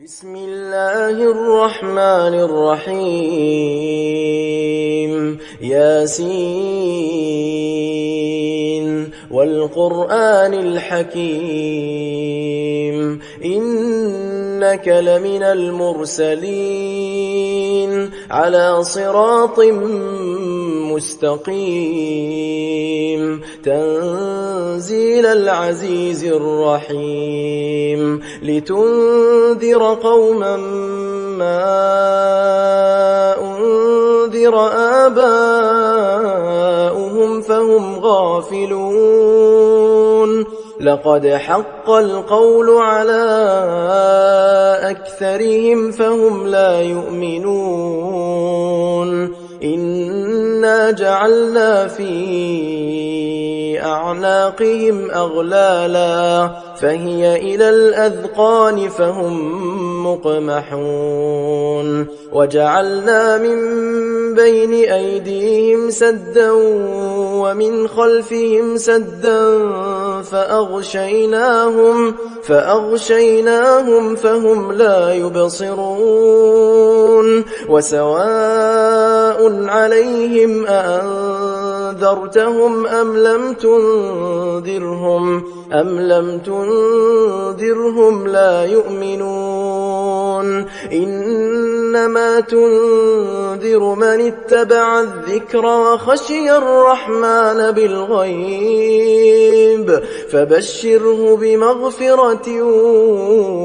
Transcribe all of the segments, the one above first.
بسم الله الرحمن الرحيم ياسين والقرآن الحكيم إنك لمن المرسلين على صراط مستقيم تنزيل العزيز الرحيم لتنذر قوما ما أنذر آباؤهم فهم غافلون لقد حق القول على أكثرهم فهم لا يؤمنون إنا جعلنا في أعناقهم أغلالا فهي إلى الأذقان فهم مقمحون وجعلنا من بين أيديهم سدا ومن خلفهم سدا فأغشيناهم فهم لا يبصرون وسواء عليهم أأنذرتهم أم لم تنذرهم لا يؤمنون إنما تنذر من اتبع الذكر وخشي الرحمن بالغيب فبشره بمغفرة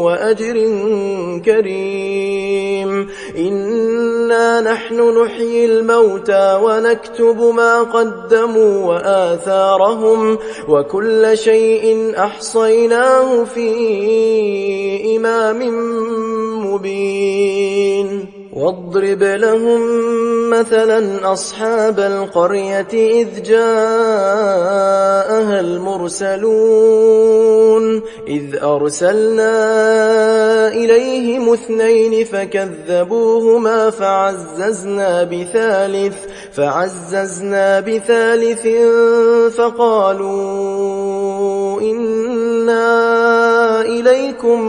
وأجر كريم إنا نحن نحيي الموتى ونكتب ما قدموا وآثارهم وكل شيء أحصيناه في إمام مبين واضرب لهم مثلا أصحاب القرية إذ جاءها المرسلون إذ أرسلنا إليهم 2 فكذبوهما فعززنا بثالث فقالوا إنا إليكم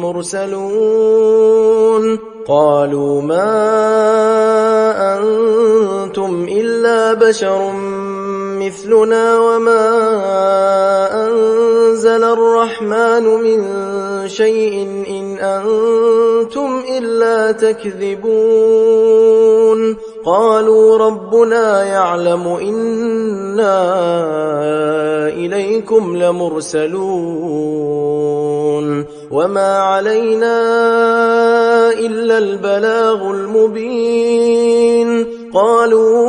مرسلون قالوا ما أنتم إلا بشر مثلنا وما أنزل الرحمن من شيء إن أنتم إلا تكذبون قالوا ربنا يعلم إنا إليكم لمرسلون وما علينا إلا البلاغ المبين قالوا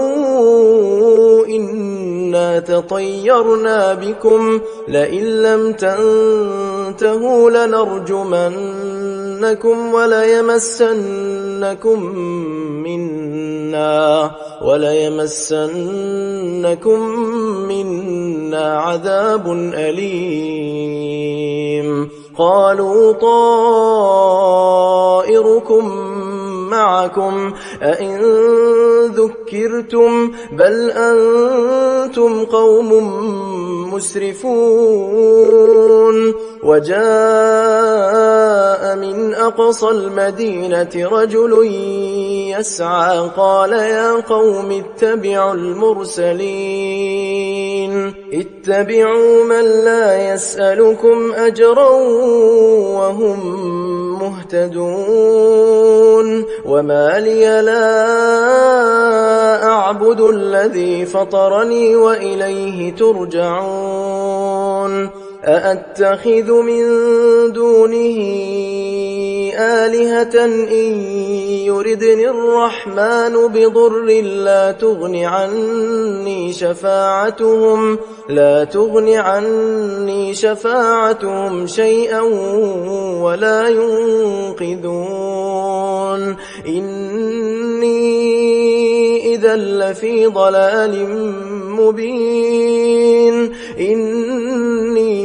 إنا تطيرنا بكم لئن لم تنتهوا لنرجمنكم وليمسنكم منا عذاب أليم قالوا طائركم معكم أئن ذكرتم بل أنتم قوم مسرفون وجاء من أقصى المدينة رجل يسعى قال يا قوم اتبعوا المرسلين اتبعوا من لا يسألكم أجرا وهم مهتدون وما لي لا أعبد الذي فطرني وإليه ترجعون أأتخذ من دونه آلهة إن يردني الرحمن بضر لا تغن عني شفاعتهم شيئا ولا ينقذون إني إذا لفي ضلال مبين إني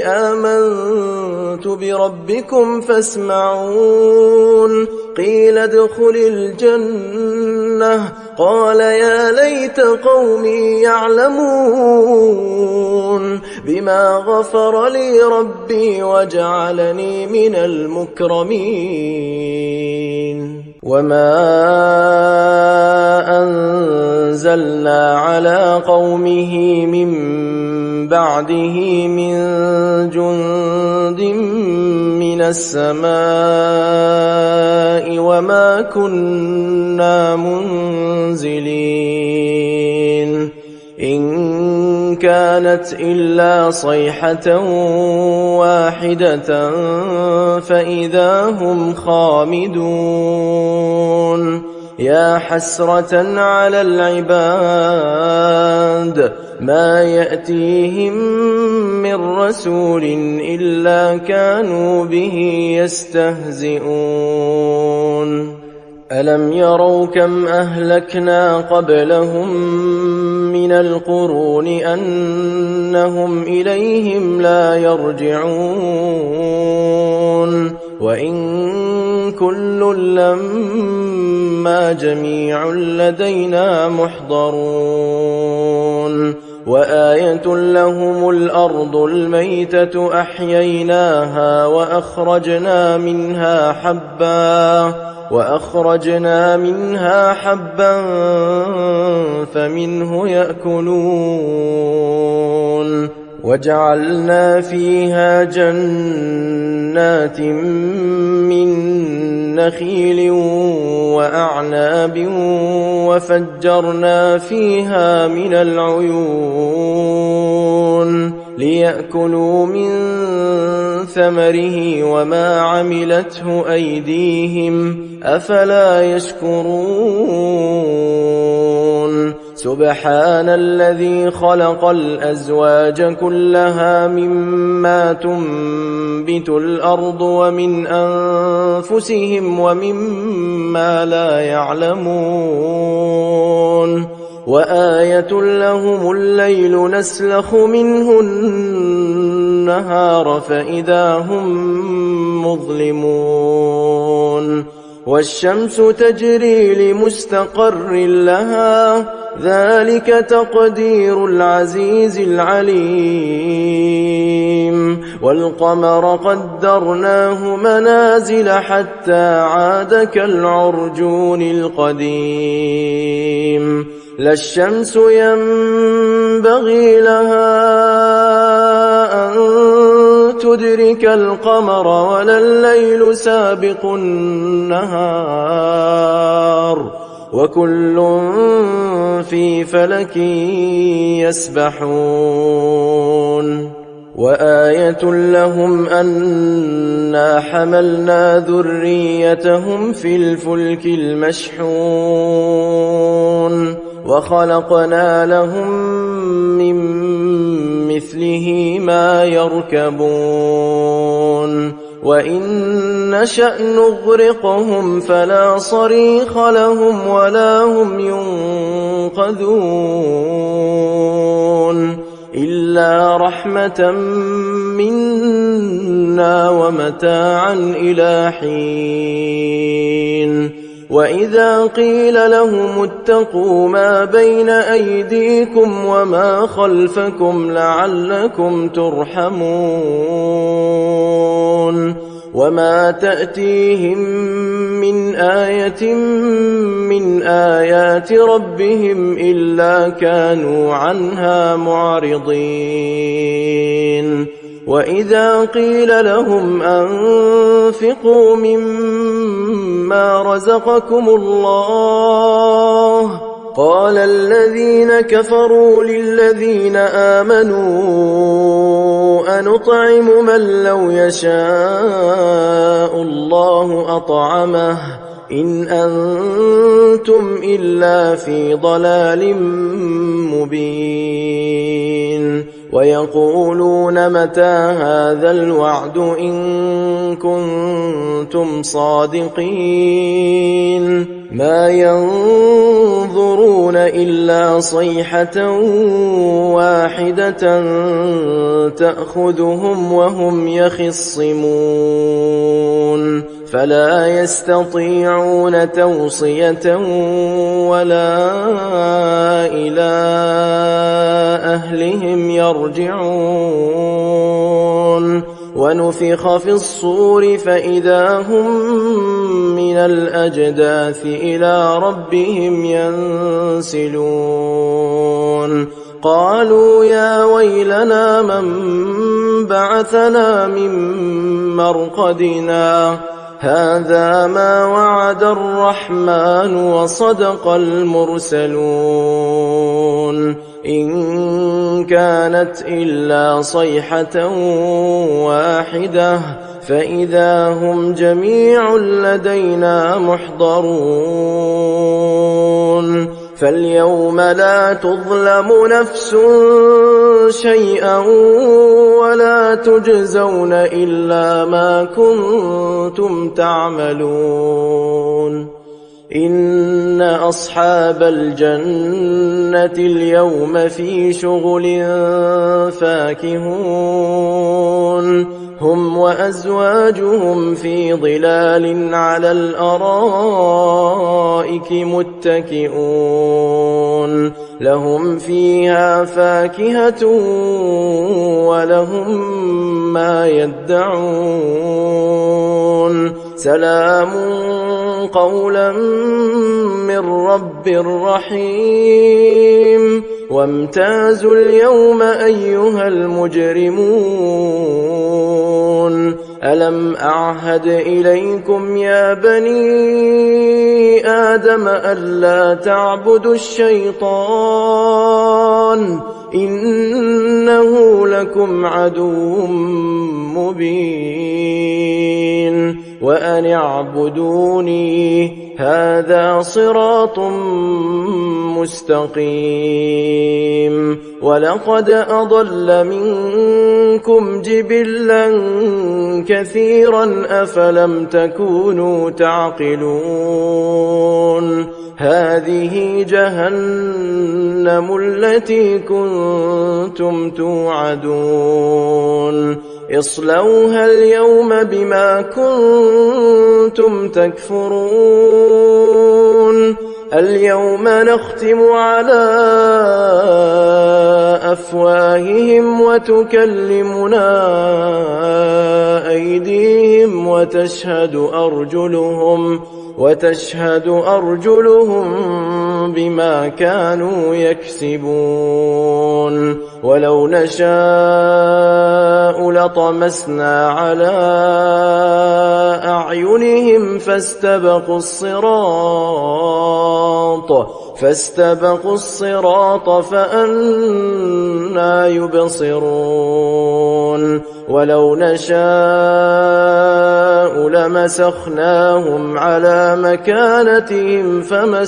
آمنت بربكم فاسمعون قيل ادخل الجنة قال يا ليت قومي يعلمون بما غفر لي ربي وجعلني من المكرمين وما أنزلنا على قومه من بعده من جند من السماء وما كنا منزلين إن كانت إلا صيحة واحدة فإذا هم خامدون يا حسرة على العباد ما يأتيهم من رسول إلا كانوا به يستهزئون ألم يروا كم أهلكنا قبلهم من القرون أنهم إليهم لا يرجعون وإن كل لما جميع لدينا محضرون وآية لهم الأرض الميتة أحييناها وأخرجنا منها حبا فمنه يأكلون وجعلنا فيها جنات من نخيل وأعناب وفجرنا فيها من العيون ليأكلوا من ثمره وما عملته أيديهم أفلا يشكرون سبحان الذي خلق الأزواج كلها مما تنبت الأرض ومن أنفسهم ومما لا يعلمون وآية لهم الليل نسلخ منه النهار فإذا هم مظلمون والشمس تجري لمستقر لها ذلك تقدير العزيز العليم والقمر قدرناه منازل حتى عاد كالعرجون القديم لا الشمس ينبغي لها أن تدرك القمر ولا الليل سابق النهار وكل في فلك يسبحون وآية لهم أنا حملنا ذريتهم في الفلك المشحون وخلقنا لهم من مثله ما يركبون وإن نشأ نغرقهم فلا صريخ لهم ولا هم ينقذون إلا رحمة منا ومتاعا إلى حين وإذا قيل لهم اتقوا ما بين أيديكم وما خلفكم لعلكم ترحمون وما تأتيهم من آية من آيات ربهم إلا كانوا عنها معرضين وإذا قيل لهم أنفقوا مما رزقكم الله قال الذين كفروا للذين آمنوا أنطعم من لو يشاء الله أطعمه إن أنتم إلا في ضلال مبين ويقولون متى هذا الوعد إن كنتم صادقين ما ينظرون إلا صيحة واحدة تأخذهم وهم يخصمون فلا يستطيعون توصية ولا إلى أهلهم يرجعون ونفخ في الصور فإذا هم من الأجداث إلى ربهم ينسلون قالوا يا ويلنا من بعثنا من مرقدنا هذا ما وعد الرحمن وصدق المرسلون إن كانت إلا صيحة واحدة فإذا هم جميع لدينا محضرون فاليوم لا تظلم نفس شيئا ولا تجزون إلا ما كنتم تعملون إن أصحاب الجنة اليوم في شغل فاكهون هم وأزواجهم في ظلال على الأرائك متكئون لهم فيها فاكهة ولهم ما يدعون سلام قولا من رب رحيم وامتازوا اليوم أيها المجرمون ألم أعهد إليكم يا بني آدم ألا تعبدوا الشيطان إنه لكم عدو مبين وأن اعبدوني هذا صراط مستقيم ولقد أضل منكم جبلا كثيرا أفلم تكونوا تعقلون هذه جهنم التي كنتم توعدون اصلوها اليوم بما كنتم تكفرون اليوم نختم على أفواههم وتكلمنا أيديهم وتشهد أرجلهم بما كانوا يكسبون ولو نشاء لطمسنا على أعينهم فاستبقوا الصراط فأنى يبصرون ولو نشاء لمسخناهم على مكانتهم فما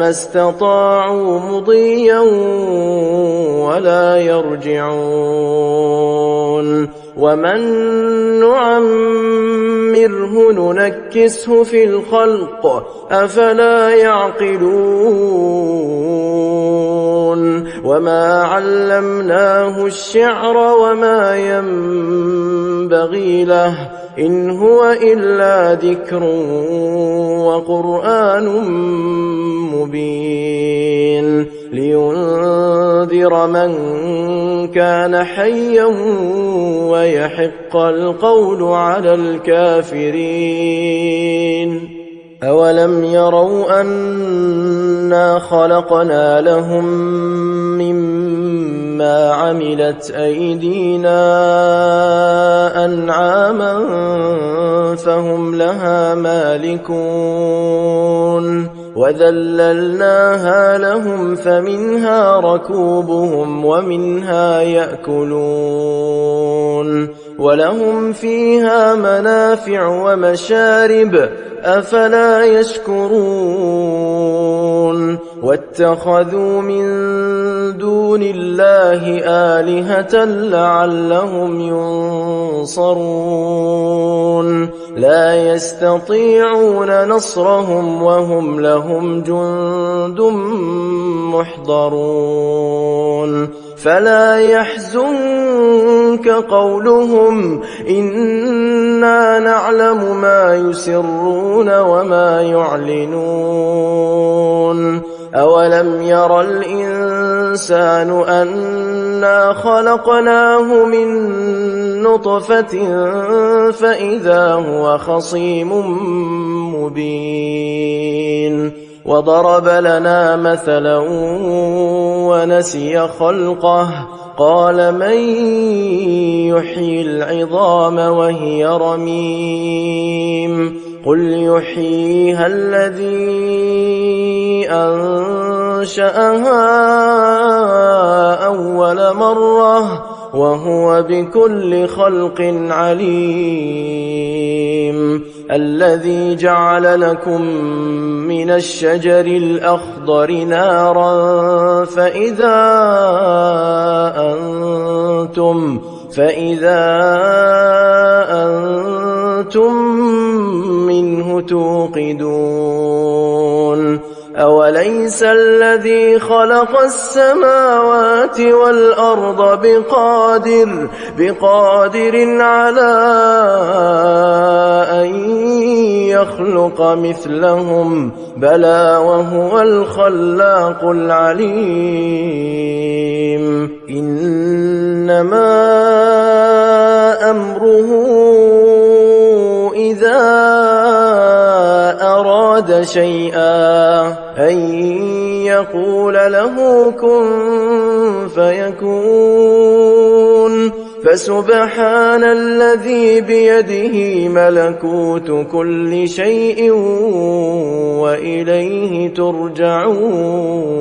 استطاعوا مضيا ولا يرجعون ومن نعمره ننكسه في الخلق أفلا يعقلون وما علمناه الشعر وما ينبغي له إن هو إلا ذكر وقرآن مبين لينذر من كان حيا ويحق القول على الكافرين أولم يروا أنا خلقنا لهم مما عملت أيدينا أنعاما فهم لها مالكون وذللناها لهم فمنها ركوبهم ومنها يأكلون ولهم فيها منافع ومشارب أفلا يشكرون واتخذوا من دون الله آلهة لعلهم ينصرون لا يستطيعون نصرهم وهم لهم جند محضرون فلا يحزنك قولهم إنا نعلم ما يسرون وما يعلنون أولم ير الإنسان أنا خلقناه من نطفة فإذا هو خصيم مبين وضرب لنا مثلا ونسي خلقه قال من يحيي العظام وهي رميم قل يحييها الذي أنشأها أول مرة وهو بكل خلق عليم الذي جعل لكم من الشجر الأخضر نارا فإذا أنتم منه توقدون أوليس الذي خلق السماوات والأرض بقادر على أن يخلق مثلهم بلى وهو الخلاق العليم إنما أمره إذا أراد شيئا أن يقول له كن فيكون فسبحان الذي بيده ملكوت كل شيء وإليه ترجعون